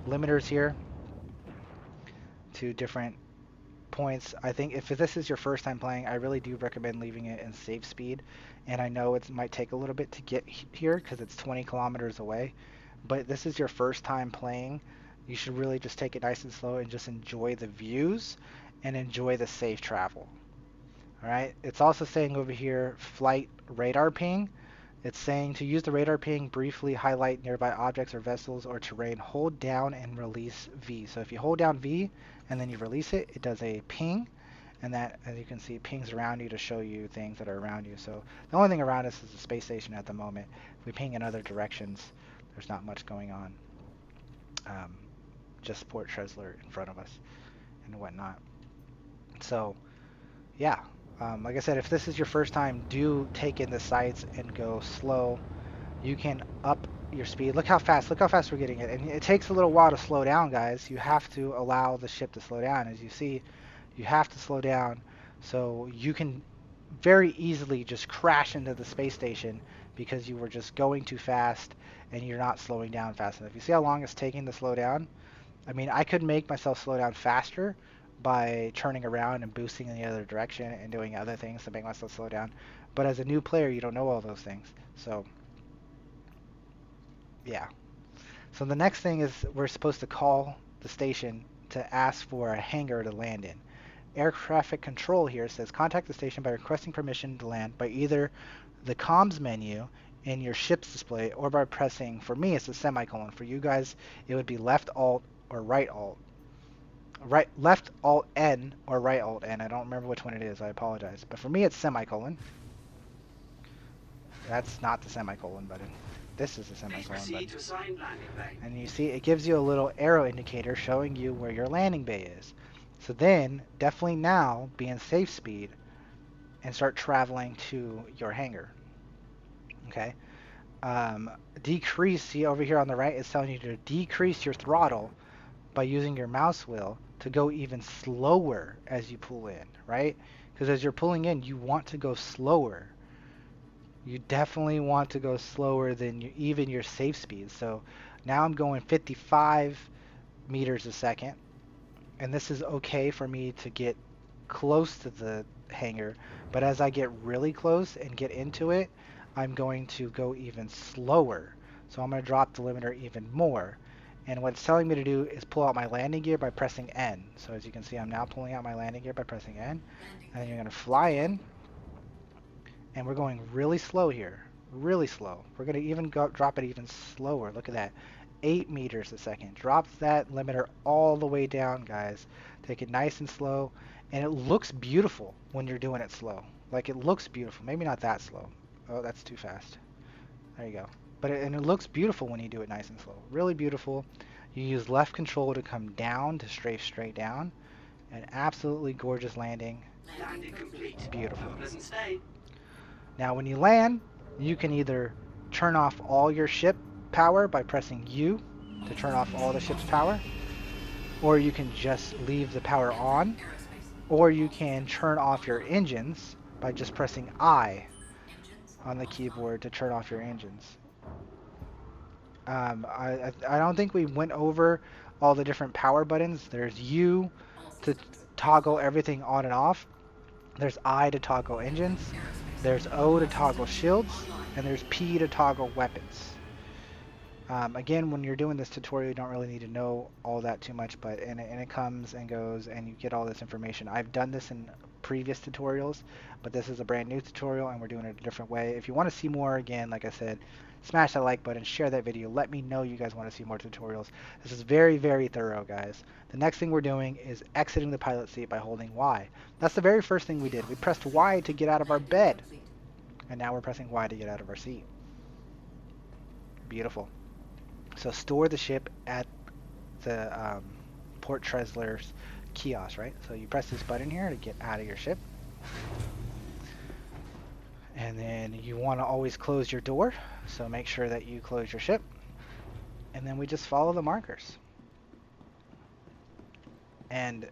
limiters here to different points. I think if this is your first time playing, I really do recommend leaving it in safe speed. And I know it might take a little bit to get here because it's 20 kilometers away. But this is your first time playing. You should really just take it nice and slow and just enjoy the views and enjoy the safe travel. Alright, it's also saying over here flight radar ping. It's saying to use the radar ping, briefly highlight nearby objects or vessels or terrain. Hold down and release V. So if you hold down V and then you release it, it does a ping. And that, as you can see, pings around you to show you things that are around you. So the only thing around us is the space station at the moment. If we ping in other directions, there's not much going on. Just Port Tresler in front of us and whatnot. So, yeah. Like I said, if this is your first time, do take in the sights and go slow. You can up your speed. Look how fast we're getting it. And it takes a little while to slow down, guys. You have to allow the ship to slow down. As you see, you have to slow down so you can very easily just crash into the space station because you were just going too fast and you're not slowing down fast enough. You see how long it's taking to slow down? I mean, I could make myself slow down faster by turning around and boosting in the other direction and doing other things to make myself slow down. But as a new player, you don't know all those things. So, yeah. So the next thing is we're supposed to call the station to ask for a hangar to land in. Air traffic control here says contact the station by requesting permission to land by either the comms menu in your ship's display or by pressing, for me it's a semicolon. For you guys, it would be left alt or right alt. Left alt N or right alt N. I don't remember which one it is. I apologize. But for me, it's semicolon. That's not the semicolon button. This is the semicolon button. And you see, it gives you a little arrow indicator showing you where your landing bay is. So then, definitely now, be in safe speed and start traveling to your hangar. Okay. Decrease. See over here on the right, it's telling you to decrease your throttle by using your mouse wheel to go even slower as you pull in, right? Because as you're pulling in, you want to go slower. You definitely want to go slower than even your safe speed. So now I'm going 55 meters a second, and this is okay for me to get close to the hangar. But as I get really close and get into it, I'm going to go even slower. So I'm going to drop the limiter even more. And what it's telling me to do is pull out my landing gear by pressing N. So as you can see, I'm now pulling out my landing gear by pressing N. And then you're going to fly in. And we're going really slow here. Really slow. We're going to even drop it even slower. Look at that. 8 meters a second. Drop that limiter all the way down, guys. Take it nice and slow. And it looks beautiful when you're doing it slow. Like, it looks beautiful. Maybe not that slow. Oh, that's too fast. There you go. But it looks beautiful when you do it nice and slow. Really beautiful. You use left control to come down to strafe straight down. An absolutely gorgeous landing. Landing complete. Beautiful. Have a pleasant stay. Now when you land, you can either turn off all your ship power by pressing U to turn off all the ship's power, or you can just leave the power on, or you can turn off your engines by just pressing I on the keyboard to turn off your engines. I don't think we went over all the different power buttons. There's U to toggle everything on and off. There's I to toggle engines, there's O to toggle shields, and there's P to toggle weapons. Again, when you're doing this tutorial, you don't really need to know all that too much, but and it comes and goes, and you get all this information. I've done this in previous tutorials, but this is a brand new tutorial, and we're doing it a different way. If you want to see more, again, like I said, smash that like button, share that video. Let me know you guys want to see more tutorials. This is very, very thorough, guys. The next thing we're doing is exiting the pilot seat by holding Y. That's the very first thing we did. We pressed Y to get out of our bed, and now we're pressing Y to get out of our seat. Beautiful. So store the ship at the Port Tresler's kiosk, right? So you press this button here to get out of your ship. And then you want to always close your door, so make sure that you close your ship. And then we just follow the markers. And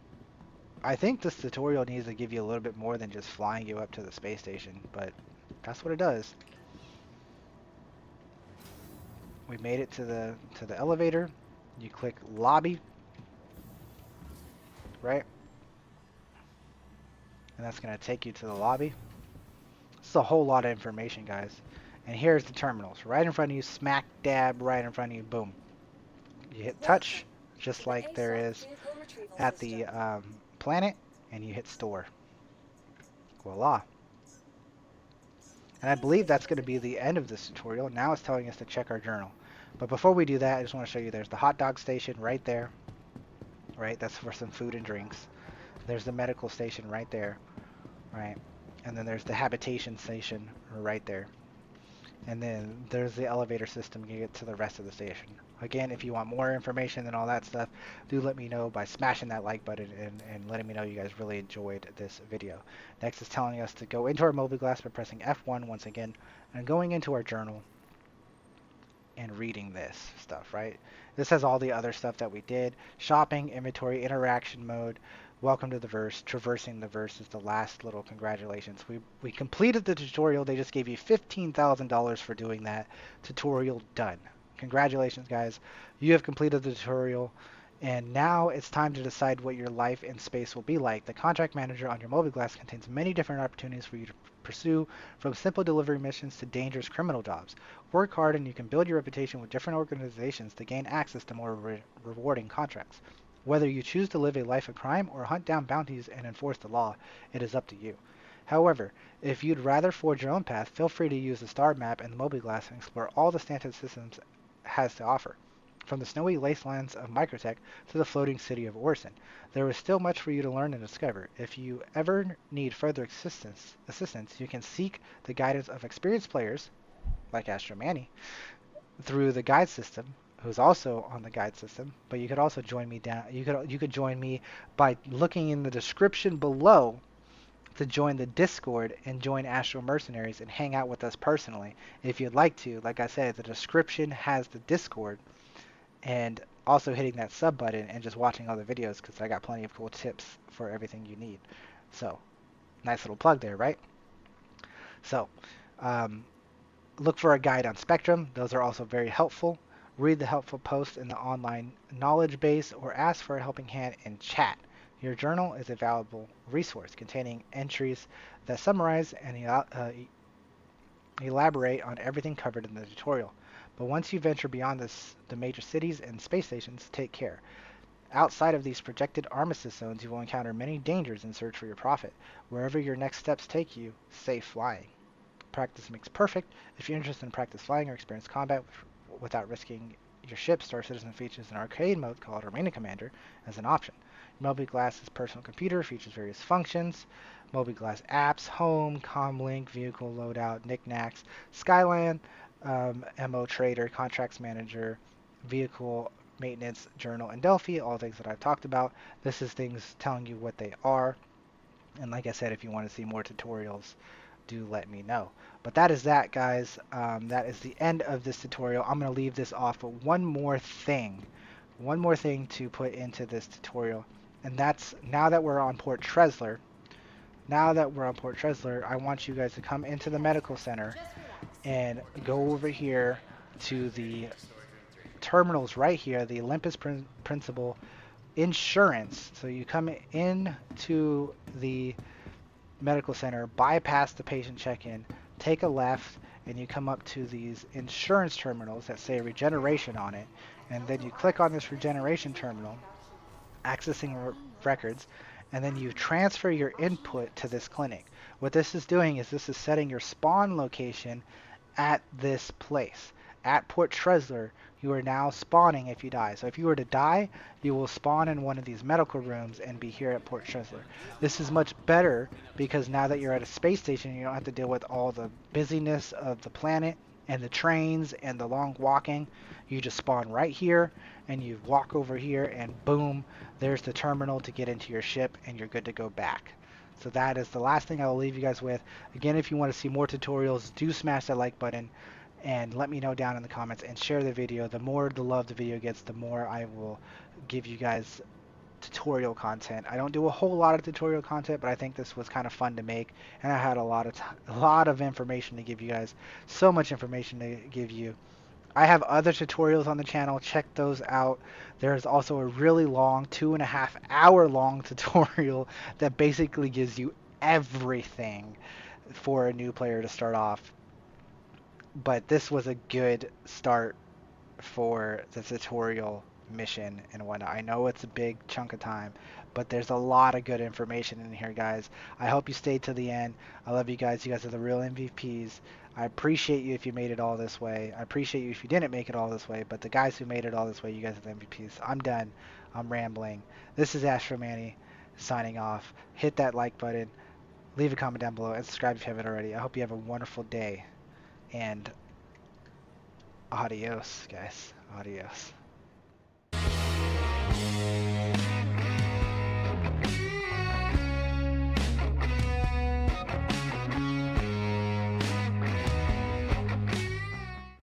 I think this tutorial needs to give you a little bit more than just flying you up to the space station, but that's what it does. We made it to the elevator. You click lobby, right? And that's going to take you to the lobby. It's a whole lot of information, guys. And here's the terminals. Right in front of you, smack dab, right in front of you, boom. You hit touch, just like there is at the planet, and you hit store. Voila. And I believe that's going to be the end of this tutorial. Now it's telling us to check our journal. But before we do that, I just want to show you there's the hot dog station right there. Right, that's for some food and drinks. There's the medical station right there. Right. And then there's the habitation station right there. And then there's the elevator system to get to the rest of the station. Again, if you want more information and all that stuff, do let me know by smashing that like button and letting me know you guys really enjoyed this video. Next is telling us to go into our mobiGlas by pressing F1 once again and going into our journal and reading this stuff, right? This has all the other stuff that we did. Shopping, inventory, interaction mode, welcome to the verse, traversing the verse is the last little congratulations. We completed the tutorial. They just gave you $15,000 for doing that. Tutorial done. Congratulations, guys. You have completed the tutorial. And now it's time to decide what your life in space will be like. The contract manager on your mobiGlas contains many different opportunities for you to pursue, from simple delivery missions to dangerous criminal jobs. Work hard and you can build your reputation with different organizations to gain access to more rewarding contracts. Whether you choose to live a life of crime or hunt down bounties and enforce the law, it is up to you. However, if you'd rather forge your own path, feel free to use the star map and the mobiGlas and explore all the Stanton Systems has to offer. From the snowy wastelands of MicroTech to the floating city of Orson, there is still much for you to learn and discover. If you ever need further assistance, you can seek the guidance of experienced players, like Astro through the guide system, who's also on the guide system. But you could also join me down. You could join me by looking in the description below to join the Discord and join Astro Mercenaries and hang out with us personally. If you'd like to, like I said, the description has the Discord. And also hitting that sub button and just watching all the videos, because I got plenty of cool tips for everything you need. So, nice little plug there, right? So, look for a guide on Spectrum. Those are also very helpful. Read the helpful posts in the online knowledge base or ask for a helping hand in chat. Your journal is a valuable resource containing entries that summarize and elaborate on everything covered in the tutorial. But once you venture beyond the major cities and space stations, take care. Outside of these projected armistice zones, you will encounter many dangers in search for your profit. Wherever your next steps take you, safe flying. Practice makes perfect. If you're interested in practice flying or experience combat without risking your ship, Star Citizen features an arcade mode called Arena Commander as an option. mobiGlas's personal computer features various functions. mobiGlas apps, home, comlink, vehicle loadout, knickknacks, Skyland, MO Trader, Contracts Manager, Vehicle Maintenance, Journal, and Delphi, all things that I've talked about. This is things telling you what they are. And like I said, if you want to see more tutorials, do let me know. But that is that, guys. That is the end of this tutorial. I'm going to leave this off, but one more thing to put into this tutorial. And that's, now that we're on Port Tresler, I want you guys to come into the medical center and go over here to the terminals right here, the Olympus Principal Insurance. So you come in to the medical center, bypass the patient check-in, take a left, and you come up to these insurance terminals that say regeneration on it, and then you click on this regeneration terminal, accessing records, and then you transfer your input to this clinic. What this is doing is this is setting your spawn location at this place. At Port Trezler, you are now spawning if you die. So if you were to die, you will spawn in one of these medical rooms and be here at Port Trezler. This is much better because now that you're at a space station, you don't have to deal with all the busyness of the planet and the trains and the long walking. You just spawn right here and you walk over here and boom, there's the terminal to get into your ship and you're good to go back. So that is the last thing I will leave you guys with. Again, if you want to see more tutorials, do smash that like button and let me know down in the comments and share the video. The more the love the video gets, the more I will give you guys tutorial content. I don't do a whole lot of tutorial content, but I think this was kind of fun to make, and I had a lot of information to give you guys. So much information to give you. I have other tutorials on the channel. Check those out. There's also a really long 2.5 hour long tutorial that basically gives you everything for a new player to start off. But this was a good start for the tutorial mission and whatnot. I know it's a big chunk of time, but there's a lot of good information in here, guys. I hope you stayed to the end. I love you guys. You guys are the real MVPs. I appreciate you if you made it all this way. I appreciate you if you didn't make it all this way, but the guys who made it all this way, you guys are the MVPs. I'm done. I'm rambling. This is Astro signing off. Hit that like button. Leave a comment down below and subscribe if you haven't already. I hope you have a wonderful day. And adios, guys. Adios.